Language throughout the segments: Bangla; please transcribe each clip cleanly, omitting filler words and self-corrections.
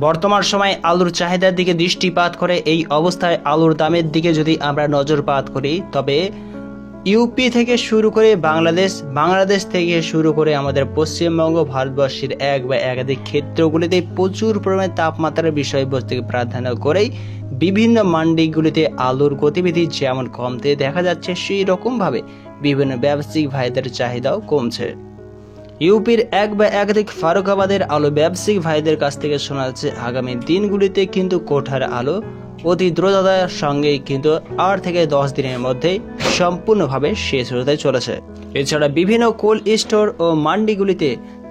বর্তমান সময়ে আলুর চাহিদার দিকে দৃষ্টিপাত করে এই অবস্থায় আলুর দামের দিকে যদি আমরা নজরপাত করি, তবে ইউপি থেকে শুরু করে বাংলাদেশ থেকে শুরু করে আমাদের পশ্চিমবঙ্গ, ভারতবর্ষের এক বা একাধিক ক্ষেত্রগুলিতে প্রচুর পরিমাণে তাপমাত্রার বিষয়বস্তুকে প্রাধান্য করেই বিভিন্ন মান্ডিগুলিতে আলুর গতিবিধি যেমন কমতে দেখা যাচ্ছে, সেই রকমভাবে বিভিন্ন ব্যবসায়িক ভাইদের চাহিদাও কমছে। ইউপির এক বা একাধিক ফারুকাবাদের আলু ব্যবসায়িক ভাইদের কাছ থেকে শোনা যাচ্ছে আগামী দিনগুলিতে কিন্তু কোঠার আলু অতি দ্রুততার সঙ্গে কিন্তু 8 থেকে 10 দিনের মধ্যে সম্পূর্ণভাবে শেষ হতে চলেছে। এছাড়া বিভিন্ন কোল্ড স্টোর ও মান্ডিগুলিতে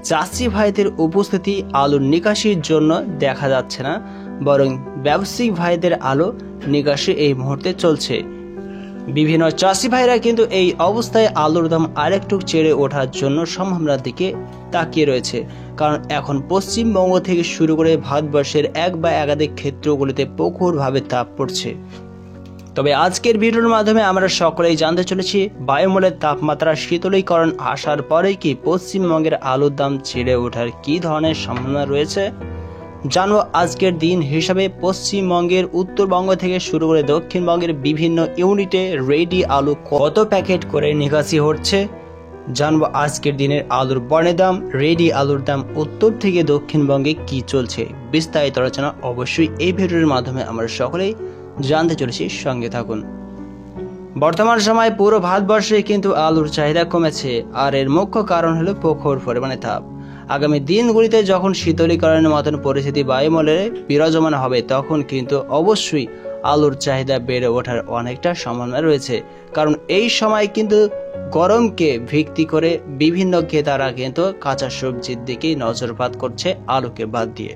চাষি ভাইদের উপস্থিতি আলুর নিকাশির জন্য দেখা যাচ্ছে না, বরং ব্যবসায়িক ভাইদের আলু নিকাশি এই মুহূর্তে চলছে। বিভিন্ন চাষি ভাইরা কিন্তু এই অবস্থায় আলুর দাম আরেকটু চেড়ে ওঠার জন্য সম্ভাবনার দিকে তাকিয়ে রয়েছে, কারণ এখন পশ্চিমবঙ্গ থেকে শুরু করে ভারতবর্ষের এক বা একাধিক ক্ষেত্রগুলিতে প্রখরভাবে তাপ পড়ছে। তবে আজকের ভিডিওর মাধ্যমে আমরা সকলেই জানতে চলেছি বায়ুমণ্ডলের তাপমাত্রা শীতলীকরণ আসার পরে কি পশ্চিমবঙ্গের আলুর দাম ছেড়ে ওঠার কি ধরনের সম্ভাবনা রয়েছে। জানবো আজকের দিন হিসাবে পশ্চিমবঙ্গের উত্তরবঙ্গ থেকে শুরু করে দক্ষিণবঙ্গের বিভিন্ন ইউনিটে রেডি আলু কত প্যাকেট করে নিকাশি হচ্ছে। জানবো আজকের দিনের আলুর বর্ণের দাম, রেডি আলুর দাম উত্তর থেকে দক্ষিণবঙ্গে কি চলছে। বিস্তারিত আলোচনা অবশ্যই এই ভিডিওর মাধ্যমে আমরা সকলেই জানতে চলেছি, সঙ্গে থাকুন। বর্তমান সময়ে পুরো ভারতবর্ষে কিন্তু আলুর চাহিদা কমেছে, আর এর মুখ্য কারণ হলো প্রখর পরিমাণে তাপ। আগামী দিনগুলিতে যখন শীতলীকরণের মতন পরিস্থিতি বায়ুমণ্ডলে বিরাজমান হবে, তখন কিন্তু অবশ্যই আলুর চাহিদা বেড়ে ওঠার অনেকটা সম্ভাবনা রয়েছে, কারণ এই সময় কিন্তু গরমকে ভিত্তি করে বিভিন্ন ক্রেতারা কিন্তু কাঁচা সবজির দিকেই নজরপাত করছে আলুকে বাদ দিয়ে।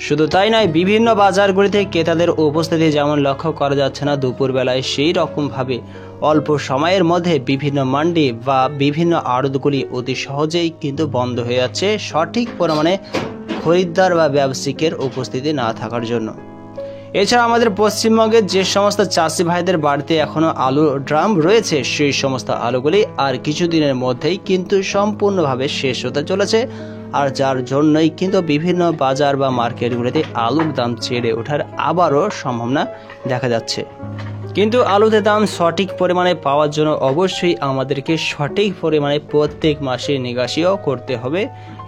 শুধু তাই নয়, বিভিন্ন বাজারগুলিতে ক্রেতাদের উপস্থিতি যেমন লক্ষ্য করা যাচ্ছে না দুপুরবেলায়, সেই রকমভাবে অল্প সময়ের মধ্যে বিভিন্ন মান্ডি বা বিভিন্ন আড়তগুলি অতি সহজেই কিন্তু বন্ধ হয়ে যাচ্ছে সঠিক পরিমাণে খরিদ্দার বা ব্যবসায়িকের উপস্থিতি না থাকার জন্য। এছাড়া আমাদের পশ্চিমবঙ্গের যে সমস্ত চাষি ভাইদের বাড়িতে এখনো আলু ড্রাম রয়েছে, সেই সমস্ত আলুগুলি আর কিছুদিনের মধ্যেই কিন্তু সম্পূর্ণভাবে শেষ হতে চলেছে, আর যার জন্যই কিন্তু বিভিন্ন বাজার বা মার্কেটগুলিতে আলুর দাম ছেড়ে ওঠার আবারও সম্ভাবনা দেখা যাচ্ছে। কিন্তু আলুতে দাম সঠিক পরিমাণে পাওয়ার জন্য অবশ্যই আমাদেরকে সঠিক পরিমাণে প্রত্যেক মাসে নিকাশিও করতে হবে।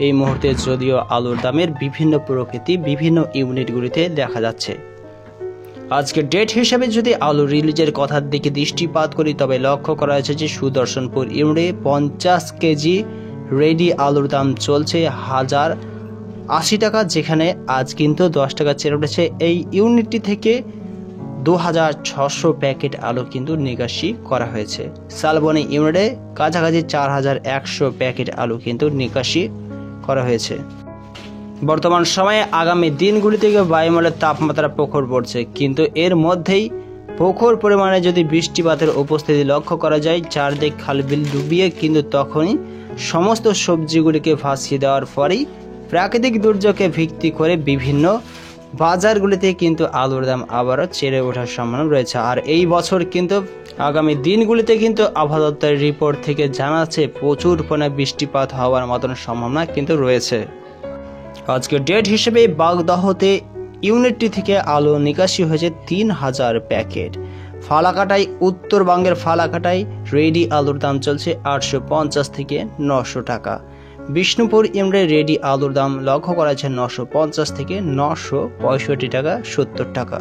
এই মুহূর্তে যদিও আলুর দামের বিভিন্ন প্রকৃতি বিভিন্ন ইউনিটগুলিতে দেখা যাচ্ছে। আজকের ডেট হিসেবে যদি আলু রিলিজের কথার দিকে দৃষ্টিপাত করি, তবে লক্ষ্য করা হয়েছে যে সুদর্শনপুর ইউনিটে 50 কেজি রেডি আলুর দাম চলছে 1080 টাকা, যেখানে আজ কিন্তু 10 টাকা ছেড়ে উঠেছে। এই ইউনিটটি থেকে 2600 প্যাকেট আলু কিন্তু নিকাশি করা হয়েছে। শালবনী ইউনিটে কাছাকাছি 4100 প্যাকেট আলু কিন্তু নিকাশি করা হয়েছে। বর্তমান সময়ে আগামী দিনগুলি থেকে বায়ুমণ্ডলের তাপমাত্রা প্রখর পড়ছে, কিন্তু এর মধ্যেই প্রখর পরিমাণে যদি বৃষ্টিপাতের উপস্থিতি লক্ষ্য করা যায়, চারদিক খালবিল ডুবিয়ে কিন্তু তখনই সমস্ত সবজিগুলিকে ভাসিয়ে দেওয়ার পরেই প্রাকৃতিক দুর্যোগকে ভিত্তি করে বিভিন্ন বাজারগুলিতে কিন্তু আলুর দাম আবারও ছেড়ে ওঠার সম্ভাবনা রয়েছে। আর এই বছর কিন্তু আগামী দিনগুলিতে কিন্তু আবহাওয়া দপ্তরের রিপোর্ট থেকে জানাচ্ছে প্রচুর পরিমাণে বৃষ্টিপাত হওয়ার মতন সম্ভাবনা কিন্তু রয়েছে। আজকের ডেট হিসেবে বাগদহতে ইউনিটটি থেকে আলু নিকাশি হয়েছে 3000 প্যাকেট। ফালাকাটায় উত্তরবঙ্গের ফালাকাটায় রেডি আলুর দাম চলছে 850 থেকে 900 টাকা। বিষ্ণুপুর ইউনিটে রেডি আলুর দাম লক্ষ্য করা যাচ্ছে 950 থেকে 965 টাকা 70 টাকা।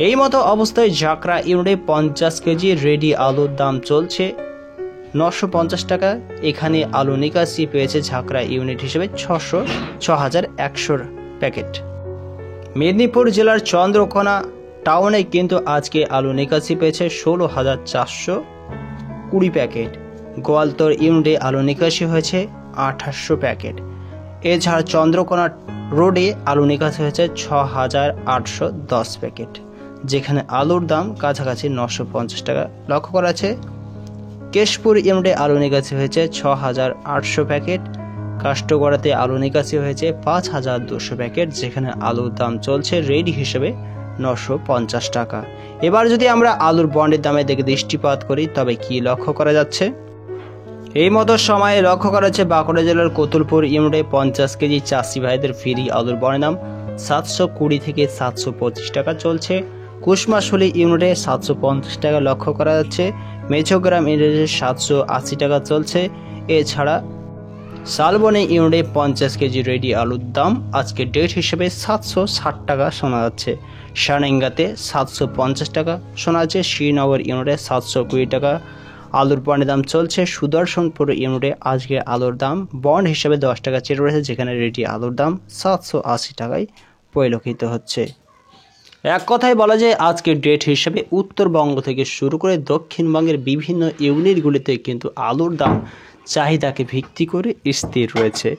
এই মতো অবস্থায় ঝাকরা ইউনিটে 50 কেজি রেডি আলুর দাম চলছে 950 টাকা। এখানে আলু নিকাশি পেয়েছে ঝাকরা ইউনিট হিসেবে 6100 প্যাকেট। মেদিনীপুর জেলার চন্দ্রকোনা টাউনে কিন্তু আজকে আলু নিকাশি পেয়েছে 16420 প্যাকেট। গোয়ালতর ইউনিটে আলু নিকাশি হয়েছে 2800 প্যাকেট। এছাড়া চন্দ্রকোনা রোডে আলু নিকাশি হয়েছে 6810 প্যাকেট, যেখানে আলুর দাম কাছাকাছি 950 টাকা লক্ষ্য করা আছে। কেশপুর ইউনিটে আলু নিকাশি হয়েছে 6800 প্যাকেট। কাষ্টগড়াতে আলু নিকাশি হয়েছে 5200 প্যাকেট, যেখানে আলুর দাম চলছে রেডি হিসেবে 950 টাকা। এবার যদি আমরা আলুর বন্ডের দামে দেখে দৃষ্টিপাত করি, তবে কি লক্ষ্য করা যাচ্ছে? এই মতো সময়ে লক্ষ্য করা যাচ্ছে বাঁকুড়া জেলার কতুলপুর ইউনিটে 50 কেজি চাষি ভাইদের ফ্রি আলুর বন্ডের দাম 720 থেকে 725 টাকা চলছে। কুশমাশুলি ইউনিটে 750 টাকা লক্ষ্য করা যাচ্ছে। মেছোগ্রাম ইউনিটে 780 টাকা চলছে। এছাড়া শালবনী ইউনিটে 50 কেজি রেডি আলুর দাম আজকে ডেট হিসেবে 760 টাকা শোনা যাচ্ছে। সারেঙ্গাতে 750 টাকা শোনা যাচ্ছে। শ্রীনগর ইউনিটে 720 টাকা আলুর বন্ডের দাম চলছে। সুদর্শনপুর ইউনিটে আজকে আলুর দাম বন্ড হিসেবে 10 টাকা চেয়ে রয়েছে, যেখানে রেডি আলুর দাম 780 টাকায় পরিলক্ষিত হচ্ছে। এক কথায় বলা যায় আজকের ডেট হিসেবে উত্তরবঙ্গ থেকে শুরু করে দক্ষিণবঙ্গের বিভিন্ন ইউনিটগুলিতে কিন্তু আলুর দাম চাহিদাকে ভিত্তি করে স্থির রয়েছে।